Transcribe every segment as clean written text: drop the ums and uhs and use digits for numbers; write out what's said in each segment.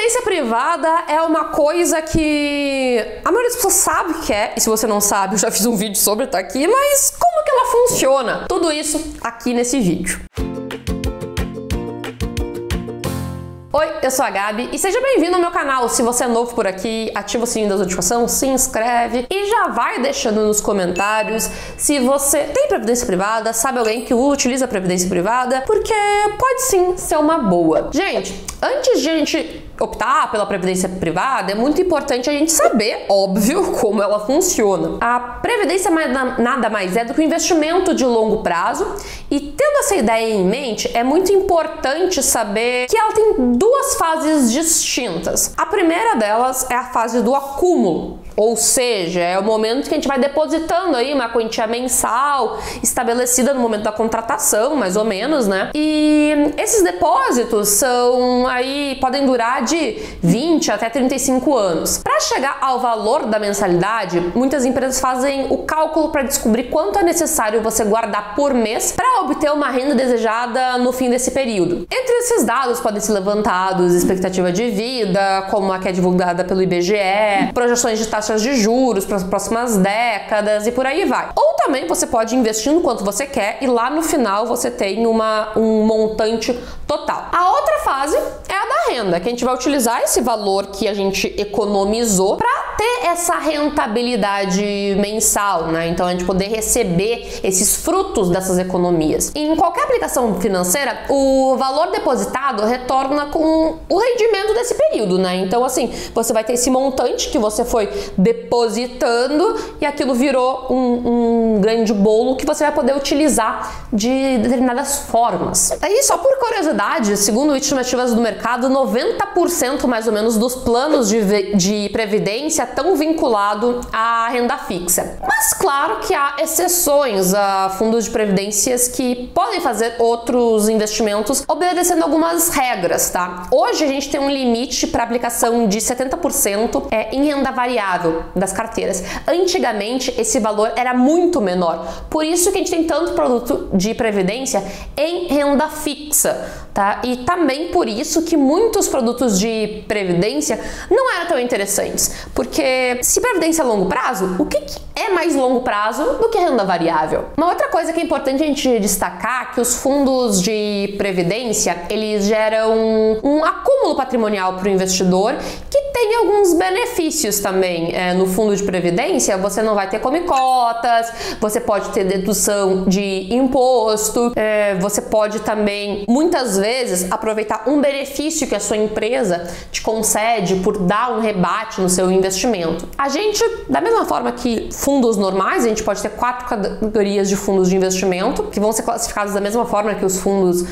Previdência privada é uma coisa que a maioria das pessoas sabe que é, e se você não sabe, eu já fiz um vídeo sobre, tá aqui, mas como que ela funciona? Tudo isso aqui nesse vídeo. Oi, eu sou a Gabi e seja bem-vindo ao meu canal. Se você é novo por aqui, ativa o sininho das notificações, se inscreve e já vai deixando nos comentários se você tem previdência privada, sabe alguém que utiliza previdência privada, porque pode sim ser uma boa. Gente, antes de a gente optar pela previdência privada, é muito importante a gente saber, óbvio, como ela funciona. A previdência nada mais é do que um investimento de longo prazo e, tendo essa ideia em mente, é muito importante saber que ela tem duas fases distintas. A primeira delas é a fase do acúmulo, ou seja, é o momento que a gente vai depositando aí uma quantia mensal estabelecida no momento da contratação, mais ou menos, né? E esses depósitos podem durar de 20 até 35 anos. Para chegar ao valor da mensalidade, muitas empresas fazem o cálculo para descobrir quanto é necessário você guardar por mês para obter uma renda desejada no fim desse período. Entre esses dados podem ser levantados expectativa de vida, como a que é divulgada pelo IBGE, projeções de taxas de juros para as próximas décadas e por aí vai. Ou também você pode investir no quanto você quer e lá no final você tem um montante total. A outra fase é a da renda, que a gente vai utilizar esse valor que a gente economizou para ter essa rentabilidade mensal, né? Então a gente poder receber esses frutos dessas economias. Em qualquer aplicação financeira, o valor depositado retorna com o rendimento desse período, né? Então assim, você vai ter esse montante que você foi depositando e aquilo virou um grande bolo que você vai poder utilizar de determinadas formas. Aí, só por curiosidade, segundo estimativas do mercado, 90% mais ou menos dos planos de previdência estão vinculados à renda fixa. Mas claro que há exceções a fundos de previdências que podem fazer outros investimentos obedecendo algumas regras, tá? Hoje a gente tem um limite para aplicação de 70% em renda variável das carteiras. Antigamente esse valor era muito menor. Por isso que a gente tem tanto produto de previdência em renda fixa, tá? E também por isso que muitos produtos de previdência não eram tão interessantes. Porque se previdência é longo prazo, o que é mais longo prazo do que renda variável? Uma outra coisa que é importante a gente destacar é que os fundos de previdência, eles geram um acúmulo patrimonial para o investidor que tem alguns benefícios também. No fundo de previdência, você não vai ter come-cotas, você pode ter dedução de imposto, você pode também, muitas vezes, aproveitar um benefício que a sua empresa te concede por dar um rebate no seu investimento. A gente, da mesma forma que fundos normais, a gente pode ter 4 categorias de fundos de investimento, que vão ser classificados da mesma forma que os fundos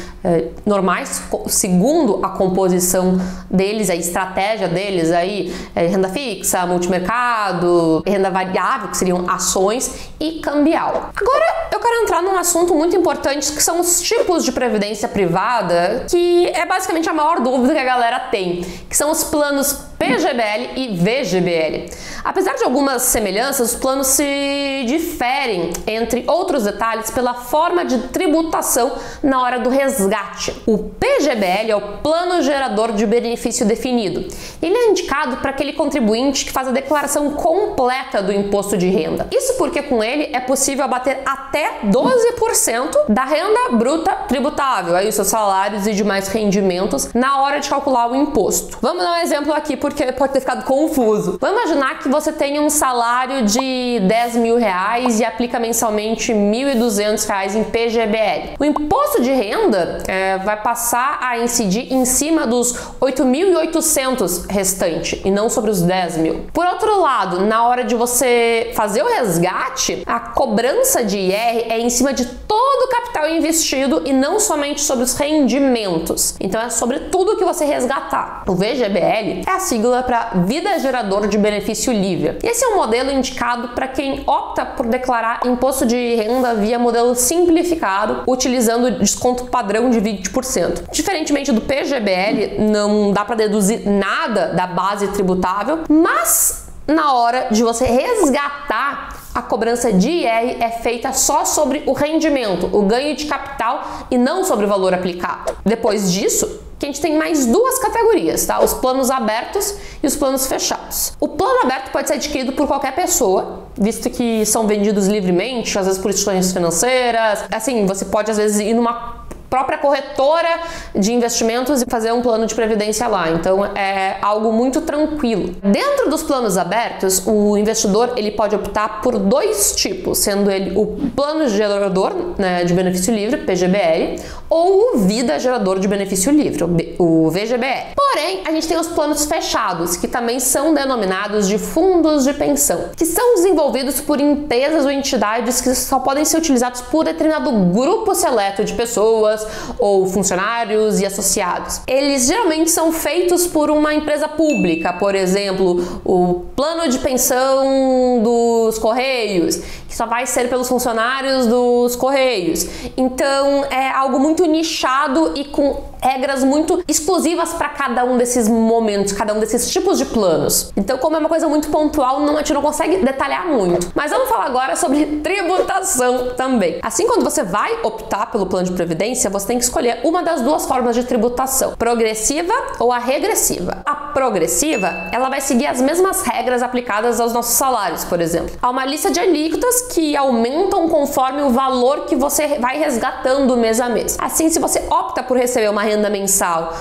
normais, segundo a composição deles, a estratégia deles, aí, renda fixa, multimercado, renda variável, que seriam ações, e cambial. Agora eu quero entrar num assunto muito importante, que são os tipos de previdência privada, que é basicamente a maior dúvida que a galera tem, que são os planos PGBL e VGBL. Apesar de algumas semelhanças, os planos se diferem, entre outros detalhes, pela forma de tributação na hora do resgate. O PGBL é o Plano Gerador de Benefício Definido. Ele é indicado para aquele contribuinte que faz a declaração completa do imposto de renda. Isso porque com ele é possível abater até 12% da renda bruta tributável, aí os seus salários e demais rendimentos, na hora de calcular o imposto. Vamos dar um exemplo aqui porque pode ter ficado confuso. Vamos imaginar que você tem um salário de 10 mil reais e aplica mensalmente 1.200 reais em PGBL. O imposto de renda vai passar a incidir em cima dos 8.800 restante e não sobre os 10 mil. Por outro lado, na hora de você fazer o resgate, a cobrança de IR é em cima de todo o capital investido e não somente sobre os rendimentos. Então é sobre tudo que você resgatar. O VGBL é a sigla para Vida Gerador de Benefício Livre. E esse é um modelo indicado para quem opta por declarar imposto de renda via modelo simplificado, utilizando desconto padrão de 20%. Diferentemente do PGBL, não dá para deduzir nada da base tributável, mas na hora de você resgatar, a cobrança de IR é feita só sobre o rendimento, o ganho de capital e não sobre o valor aplicado. Depois disso, que a gente tem mais duas categorias, tá? Os planos abertos e os planos fechados. O plano aberto pode ser adquirido por qualquer pessoa, visto que são vendidos livremente, às vezes por instituições financeiras. Assim, você pode às vezes ir numa própria corretora de investimentos e fazer um plano de previdência lá. Então é algo muito tranquilo. Dentro dos planos abertos, o investidor ele pode optar por dois tipos, sendo ele o plano gerador, né, de benefício livre, PGBL, ou o vida gerador de benefício livre, o VGBL. Porém, a gente tem os planos fechados, que também são denominados de fundos de pensão, que são desenvolvidos por empresas ou entidades que só podem ser utilizados por determinado grupo seleto de pessoas ou funcionários e associados. Eles geralmente são feitos por uma empresa pública, por exemplo, o plano de pensão dos Correios, que só vai ser pelos funcionários dos Correios. Então é algo muito nichado e com regras muito exclusivas para cada um desses momentos, cada um desses tipos de planos. Então, como é uma coisa muito pontual, a gente não consegue detalhar muito. Mas vamos falar agora sobre tributação também. Assim, quando você vai optar pelo plano de previdência, você tem que escolher uma das duas formas de tributação, progressiva ou a regressiva. A progressiva, ela vai seguir as mesmas regras aplicadas aos nossos salários, por exemplo. Há uma lista de alíquotas que aumentam conforme o valor que você vai resgatando mês a mês. Assim, se você opta por receber uma renda mensal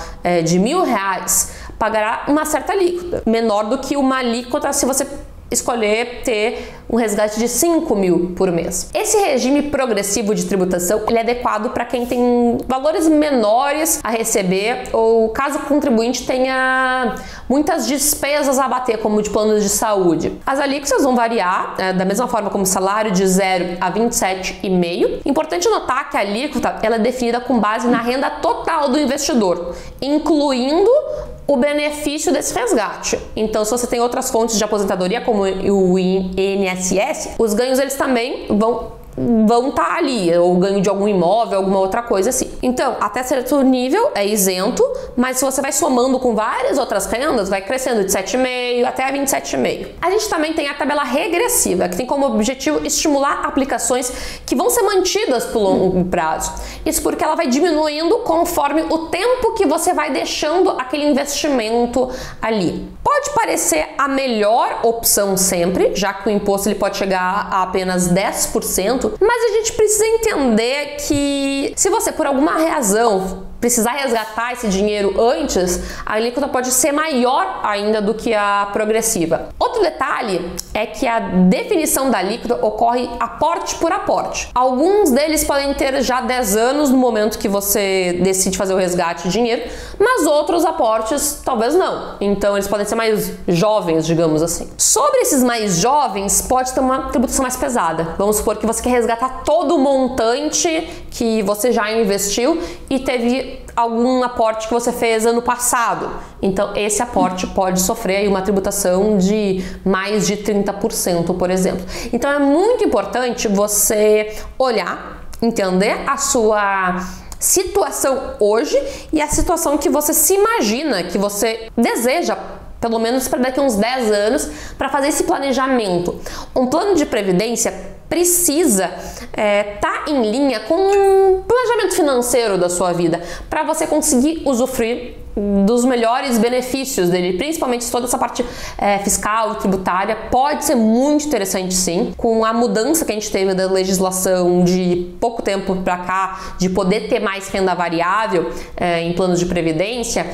de R$1.000, pagará uma certa alíquota, menor do que uma alíquota se você escolher ter um resgate de 5.000 por mês. Esse regime progressivo de tributação ele é adequado para quem tem valores menores a receber ou caso o contribuinte tenha muitas despesas a abater, como de planos de saúde. As alíquotas vão variar da mesma forma como o salário, de 0 a 27,5. Importante notar que a alíquota ela é definida com base na renda total do investidor, incluindo o benefício desse resgate. Então, se você tem outras fontes de aposentadoria, como o INSS, os ganhos eles também vão estar ali, ou ganho de algum imóvel, alguma outra coisa assim. Então, até certo nível é isento, mas se você vai somando com várias outras rendas, vai crescendo de 7,5 até 27,5. A gente também tem a tabela regressiva, que tem como objetivo estimular aplicações que vão ser mantidas por longo prazo. Isso porque ela vai diminuindo conforme o tempo que você vai deixando aquele investimento ali. Pode parecer a melhor opção sempre, já que o imposto ele pode chegar a apenas 10%, mas a gente precisa entender que se você por alguma razão precisar resgatar esse dinheiro antes, a alíquota pode ser maior ainda do que a progressiva. Outro detalhe é que a definição da alíquota ocorre aporte por aporte. Alguns deles podem ter já 10 anos no momento que você decide fazer o resgate de dinheiro, mas outros aportes talvez não. Então eles podem ser mais jovens, digamos assim. Sobre esses mais jovens, pode ter uma tributação mais pesada. Vamos supor que você quer resgatar todo o montante que você já investiu e teve algum aporte que você fez ano passado. Então, esse aporte pode sofrer aí uma tributação de mais de 30%, por exemplo. Então, é muito importante você olhar, entender a sua situação hoje e a situação que você se imagina, que você deseja pelo menos para daqui a uns 10 anos, para fazer esse planejamento. Um plano de previdência precisa estar em linha com um planejamento financeiro da sua vida, para você conseguir usufruir dos melhores benefícios dele, principalmente toda essa parte fiscal, tributária, pode ser muito interessante sim. Com a mudança que a gente teve da legislação de pouco tempo para cá, de poder ter mais renda variável em planos de previdência,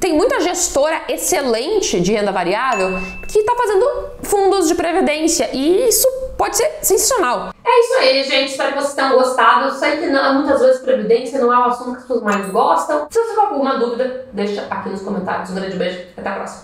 tem muita gestora excelente de renda variável que está fazendo fundos de previdência e isso pode ser sensacional. É isso aí, gente. Espero que vocês tenham gostado. Eu sei que muitas vezes previdência não é o assunto que as pessoas mais gostam. Se você tiver alguma dúvida, deixa aqui nos comentários. Um grande beijo e até a próxima.